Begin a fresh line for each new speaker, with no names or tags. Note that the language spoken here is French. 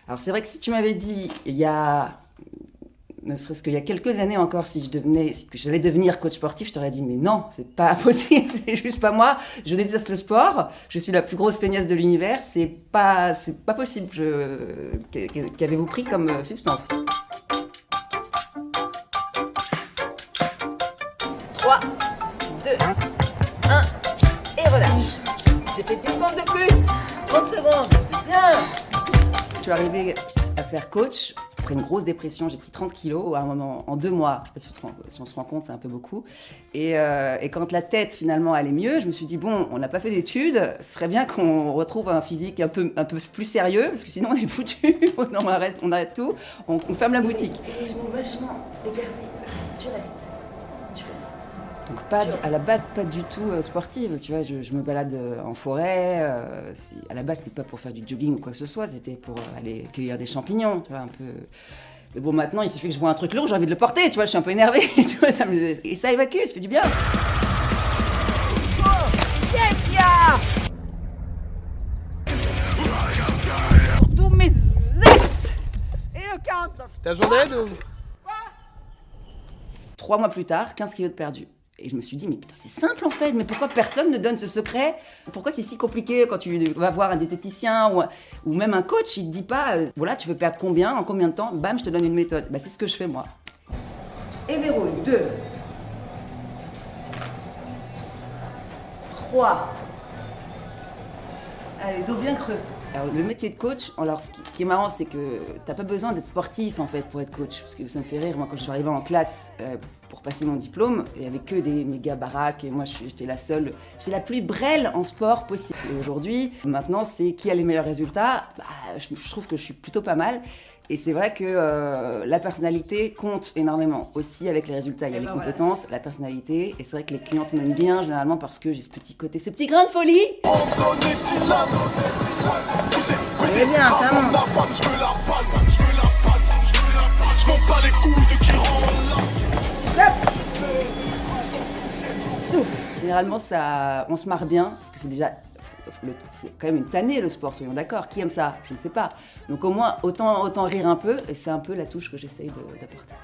Alors c'est vrai que si tu m'avais dit, il y a, ne serait-ce qu'il y a quelques années encore, que j'allais devenir coach sportif, je t'aurais dit, mais non, c'est pas possible, c'est juste pas moi, je déteste le sport, je suis la plus grosse feignasse de l'univers, c'est pas possible. Qu'avez-vous pris comme substance? 3, 2, 1, et relâche. J'ai fait 10 pompes de plus, 30 secondes, c'est bien. Je suis arrivée à faire coach après une grosse dépression. J'ai pris 30 kilos à un moment, en 2 mois. Si on se rend compte, c'est un peu beaucoup. Et quand la tête finalement allait mieux, je me suis dit bon, on n'a pas fait d'études, ce serait bien qu'on retrouve un physique un peu plus sérieux, parce que sinon on est foutu. on arrête tout, on ferme la boutique. Et je me vachement écartée. Tu restes. Donc à la base, pas du tout sportive, tu vois, je me balade en forêt, à la base c'était pas pour faire du jogging ou quoi que ce soit, c'était pour aller cueillir des champignons, tu vois, un peu... Mais bon, maintenant il suffit que je vois un truc lourd, j'ai envie de le porter, tu vois, je suis un peu énervée, tu vois, et ça évacue, ça fait du bien. Yes, yeah. Tous mes ex et le 49.
T'as besoin d'aide ou...
3 mois plus tard, 15 kilos de perdu. Et je me suis dit, mais putain, c'est simple en fait, mais pourquoi personne ne donne ce secret? Pourquoi c'est si compliqué quand tu vas voir un diététicien ou même un coach, il te dit pas, voilà, tu veux perdre combien, en combien de temps, bam, je te donne une méthode. Bah, c'est ce que je fais moi. Et verrouille, 2, 3, allez, dos bien creux. Alors le métier de coach, alors ce qui est marrant, c'est que t'as pas besoin d'être sportif en fait pour être coach, parce que ça me fait rire. Moi quand je suis arrivée en classe pour passer mon diplôme, il y avait que des méga baraques et moi j'étais la seule, j'étais la plus brêle en sport possible. Et aujourd'hui, maintenant c'est qui a les meilleurs résultats. Bah, je trouve que je suis plutôt pas mal. Et c'est vrai que la personnalité compte énormément. Aussi avec les résultats, il y a les compétences, la personnalité. Et c'est vrai que les clientes m'aiment bien généralement parce que j'ai ce petit côté, ce petit grain de folie. C'est bien, ça monte. Souffle. Généralement, on se marre bien parce que c'est quand même une tannée le sport, soyons d'accord. Qui aime ça? Je ne sais pas. Donc au moins, autant rire un peu, et c'est un peu la touche que j'essaye d'apporter.